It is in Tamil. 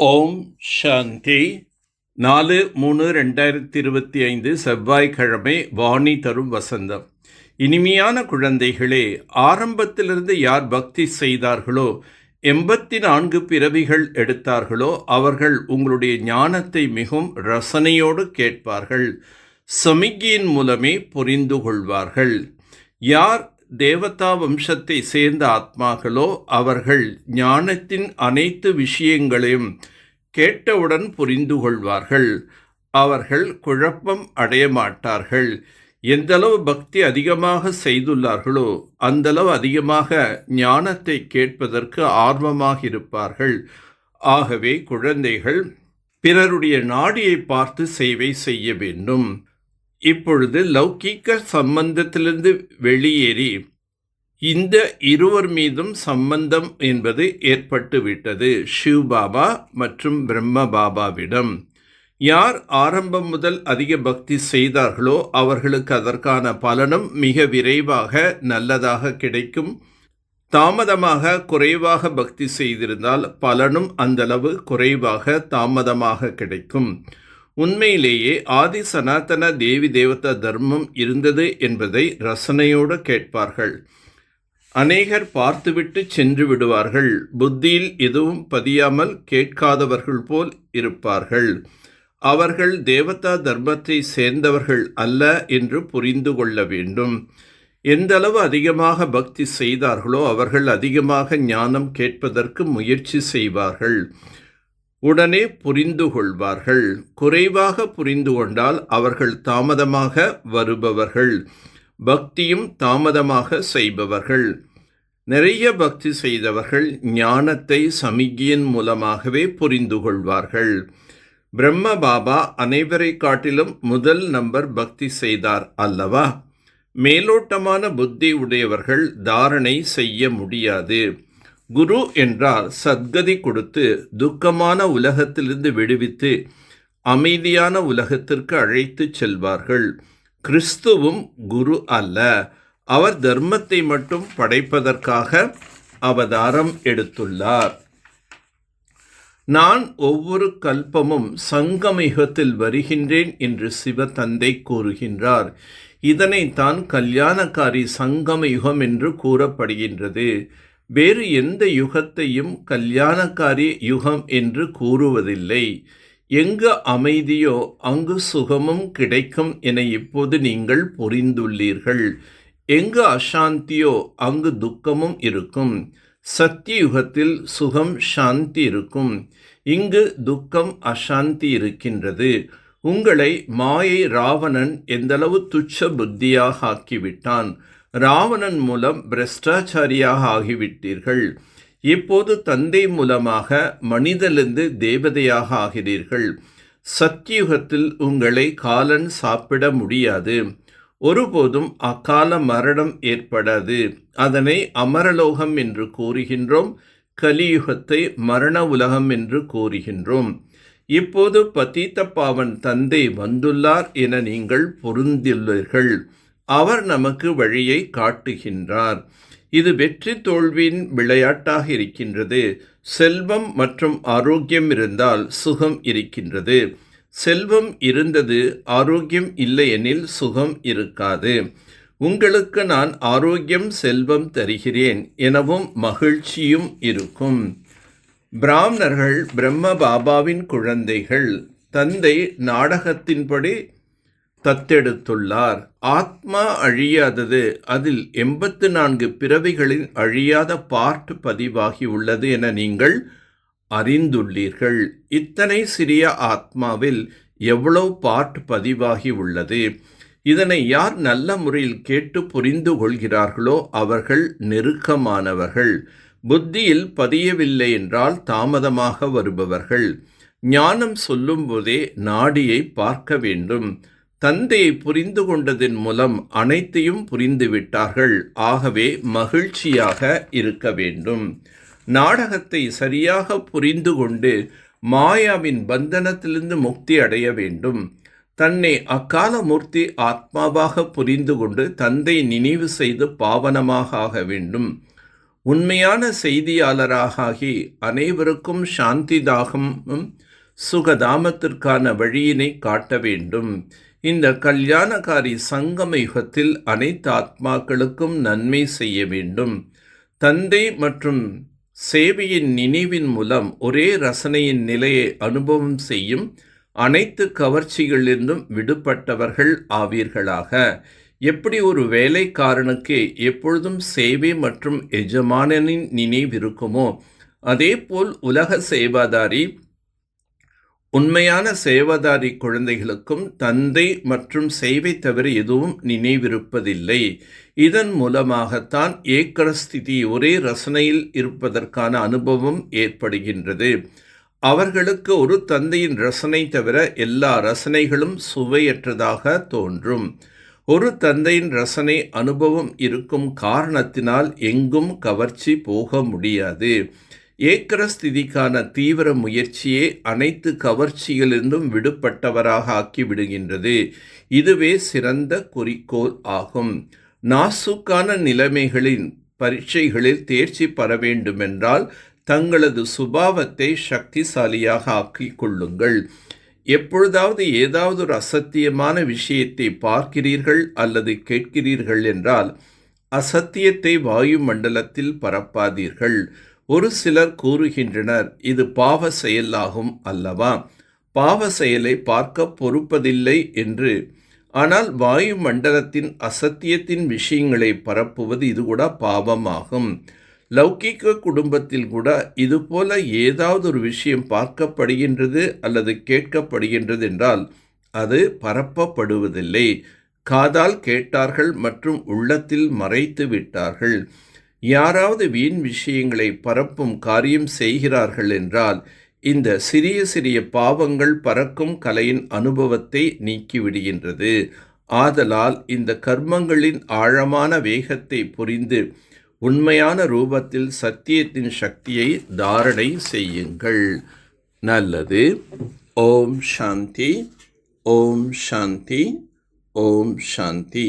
ஓம் சாந்தி. 4/3/2025 செவ்வாய்க்கிழமை. வாணி தரும் வசந்தம். இனிமையான குழந்தைகளே, ஆரம்பத்திலிருந்து யார் பக்தி செய்தார்களோ, 84 பிறவிகள் எடுத்தார்களோ, அவர்கள் உங்களுடைய ஞானத்தை மிகவும் ரசனையோடு கேட்பார்கள். சமிக்கையின் மூலமே புரிந்து கொள்வார்கள். யார் தேவதா வம்சத்தை சேர்ந்த ஆத்மாக்களோ, அவர்கள் ஞானத்தின் அனைத்து விஷயங்களையும் கேட்டவுடன் புரிந்து கொள்வார்கள். அவர்கள் குழப்பம் அடைய மாட்டார்கள். எந்தளவு பக்தி அதிகமாக செய்துள்ளார்களோ, அந்தளவு அதிகமாக ஞானத்தை கேட்பதற்கு ஆர்வமாக இருப்பார்கள். ஆகவே குழந்தைகள் பிறருடைய நாடியை பார்த்து சேவை செய்ய வேண்டும். இப்பொழுது லௌகீக சம்பந்தத்திலிருந்து வெளியேறி இந்த இருவர் மீதும் சம்பந்தம் என்பது ஏற்பட்டுவிட்டது. சிவ் பாபா மற்றும் பிரம்ம பாபாவிடம். யார் ஆரம்பம் முதல் அதிக பக்தி செய்தார்களோ, அவர்களுக்கு அதற்கான பலனும் மிக விரைவாக நல்லதாக கிடைக்கும். தாமதமாக குறைவாக பக்தி செய்திருந்தால் பலனும் அந்தளவு குறைவாக தாமதமாக கிடைக்கும். உண்மையிலேயே ஆதி சனாதன தேவி தேவதா தர்மம் இருந்தது என்பதை ரசனையோடு கேட்பார்கள். அநேகர் பார்த்துவிட்டு சென்று விடுவார்கள். புத்தியில் எதுவும் பதியாமல் கேட்காதவர்கள் போல் இருப்பார்கள். அவர்கள் தேவதா தர்மத்தை சேர்ந்தவர்கள் அல்ல என்று புரிந்து கொள்ள வேண்டும். எந்தளவு அதிகமாக பக்தி செய்தார்களோ, அவர்கள் அதிகமாக ஞானம் கேட்பதற்கு முயற்சி செய்வார்கள். உடனே புரிந்து கொள்வார்கள். குறைவாக புரிந்து கொண்டால் அவர்கள் தாமதமாக வருபவர்கள், பக்தியும் தாமதமாக செய்பவர்கள். நிறைய பக்தி செய்தவர்கள் ஞானத்தை சமிக்கையின் மூலமாகவே புரிந்து கொள்வார்கள். பிரம்ம பாபா அனைவரை காட்டிலும் முதல் நம்பர் பக்தி செய்தார் அல்லவா? மேலோட்டமான புத்தி உடையவர்கள் தாரணை செய்ய முடியாது. குரு என்றால் சத்கதி கொடுத்து துக்கமான உலகத்திலிருந்து விடுவித்து அமைதியான உலகத்திற்கு அழைத்து செல்வார்கள். கிறிஸ்துவும் குரு அல்ல. அவர் தர்மத்தை மட்டும் படைப்பதற்காக அவதாரம் எடுத்துள்ளார். நான் ஒவ்வொரு கல்பமும் சங்கமயுகத்தில் வருகின்றேன் என்று சிவ தந்தை கூறுகின்றார். இதனைத்தான் கல்யாணக்காரி சங்கமயுகம் என்று கூறப்படுகின்றது. வேறு எந்த யுகத்தையும் கல்யாணக்காரி யுகம் என்று கூறுவதில்லை. எங்கு அமைதியோ அங்கு சுகமும் கிடைக்கும் என இப்போது நீங்கள் புரிந்துள்ளீர்கள். எங்கு அசாந்தியோ அங்கு துக்கமும் இருக்கும். சத்தியுகத்தில் சுகம் சாந்தி இருக்கும். இங்கு துக்கம் அசாந்தி இருக்கின்றது. உங்களை மாயை ராவணன் எந்தளவு துச்ச புத்தியாக ஆக்கிவிட்டான். ராவணன் மூலம் பிரஷ்டாச்சாரியாக ஆகிவிட்டீர்கள். இப்போது தந்தை மூலமாக மனிதனிலிருந்து தேவதையாக ஆகிறீர்கள். சத்தியுகத்தில் உங்களை காலன் சாப்பிட முடியாது. ஒருபோதும் அகால மரணம் ஏற்படாது. அதனை அமரலோகம் என்று கூறுகின்றோம். கலியுகத்தை மரண உலகம் என்று கூறுகின்றோம். இப்போது பதீத்த பாவன் தந்தை வந்துள்ளார் என நீங்கள் பொருந்துள்ளீர்கள். அவர் நமக்கு வழியை காட்டுகின்றார். இது வெற்றி தோல்வியின் விளையாட்டாக இருக்கின்றது. செல்வம் மற்றும் ஆரோக்கியம் இருந்தால் சுகம் இருக்கின்றது. செல்வம் இருந்தது, ஆரோக்கியம் இல்லையெனில் சுகம் இருக்காது. உங்களுக்கு நான் ஆரோக்கியம் செல்வம் தருகிறேன் எனவும் மகிழ்ச்சியும் இருக்கும். பிராமணர்கள் பிரம்ம பாபாவின் குழந்தைகள். தந்தை நாடகத்தின்படி தத்தெடுத்துள்ளார். ஆத்மா அழியாதது. அதில் 84 பிறவிகளின் அழியாத பார்ட் பதிவாகி உள்ளது என நீங்கள் அறிந்துள்ளீர்கள். இத்தனை சிறிய ஆத்மாவில் எவ்வளவு பார்ட் பதிவாகி உள்ளது? இதனை யார் நல்ல முறையில் கேட்டு புரிந்து கொள்கிறார்களோ அவர்கள் நெருக்கமானவர்கள். புத்தியில் பதியவில்லை என்றால் தாமதமாக வருபவர்கள். ஞானம் சொல்லும் போதே நாடியை பார்க்க வேண்டும். தந்தையை புரிந்து கொண்டதன் மூலம் அனைத்தையும் புரிந்துவிட்டார்கள். ஆகவே மகிழ்ச்சியாக இருக்க வேண்டும். நாடகத்தை சரியாக புரிந்து கொண்டு மாயாவின் பந்தனத்திலிருந்து முக்தி அடைய வேண்டும். தன்னை அக்காலமூர்த்தி ஆத்மாவாக புரிந்து கொண்டு தந்தை நினைவு செய்து பாவனமாக ஆக வேண்டும். உண்மையான செய்தியாளராகி அனைவருக்கும் சாந்திதாகமும் சுகதாமத்திற்கான வழியினை காட்ட வேண்டும். இந்த கல்யாணகாரி சங்கம யுகத்தில் அனைத்து ஆத்மாக்களுக்கும் நன்மை செய்ய வேண்டும். தந்தை மற்றும் சேவையின் நினைவின் மூலம் ஒரே ரசனையின் நிலையை அனுபவம் செய்யும் அனைத்து கவர்ச்சிகளிலிருந்தும் விடுபட்டவர்கள் ஆவீர்களாக. எப்படி ஒரு வேலைக்காரனுக்கு எப்பொழுதும் சேவை மற்றும் எஜமானனின் நினைவிருக்குமோ அதேபோல் உலக சேவாதாரி உண்மையான சேவாதாரி குழந்தைகளுக்கும் தந்தை மற்றும் சேவை தவிர எதுவும் நினைவிருப்பதில்லை. இதன் மூலமாகத்தான் ஏக்கரஸ்திதி ஒரே ரசனையில் இருப்பதற்கான அனுபவம் ஏற்படுகின்றது. அவர்களுக்கு ஒரு தந்தையின் ரசனை தவிர எல்லா ரசனைகளும் சுவையற்றதாக தோன்றும். ஒரு தந்தையின் ரசனை அனுபவம் இருக்கும் காரணத்தினால் எங்கும் கவர்ச்சி போக முடியாது. ஏக்கரஸ்திதிக்கான தீவிர முயற்சியே அனைத்து கவர்ச்சிகளிலிருந்தும் விடுபட்டவராக ஆக்கிவிடுகின்றது. இதுவே சிறந்த குறிக்கோள் ஆகும். நாசுக்கான நிலைமைகளின் பரீட்சைகளில் தேர்ச்சி பெற வேண்டுமென்றால் தங்களது சுபாவத்தை சக்திசாலியாக ஆக்கிக் கொள்ளுங்கள். எப்பொழுதாவது ஏதாவது ஒரு அசத்தியமான விஷயத்தை பார்க்கிறீர்கள் அல்லது கேட்கிறீர்கள் என்றால் அசத்தியத்தை வாயு மண்டலத்தில் பரப்பாதீர்கள். ஒரு சிலர் கூறுகின்றனர், இது பாவ செயலாகும் அல்லவா, பாவ செயலை பார்க்க பொறுப்பதில்லை என்று. ஆனால் வாயு மண்டலத்தின் அசத்தியத்தின் விஷயங்களை பரப்புவது இது கூட பாவமாகும். லௌகிக்க குடும்பத்தில் கூட இதுபோல ஏதாவது ஒரு விஷயம் பார்க்கப்படுகின்றது அல்லது கேட்கப்படுகின்றது என்றால் அது பரப்பப்படுவதில்லை. காதால் கேட்டார்கள் மற்றும் உள்ளத்தில் மறைத்து விட்டார்கள். யாராவது வீண் விஷயங்களை பரப்பும் காரியம் செய்கிறார்கள் என்றால் இந்த சிறிய சிறிய பாவங்கள் பறக்கும் கலையின் அனுபவத்தை நீக்கிவிடுகின்றது. ஆதலால் இந்த கர்மங்களின் ஆழமான வேகத்தை புரிந்து உண்மையான ரூபத்தில் சத்தியத்தின் சக்தியை தாரணை செய்யுங்கள். நல்லது. ஓம் சாந்தி, ஓம் சாந்தி, ஓம் சாந்தி.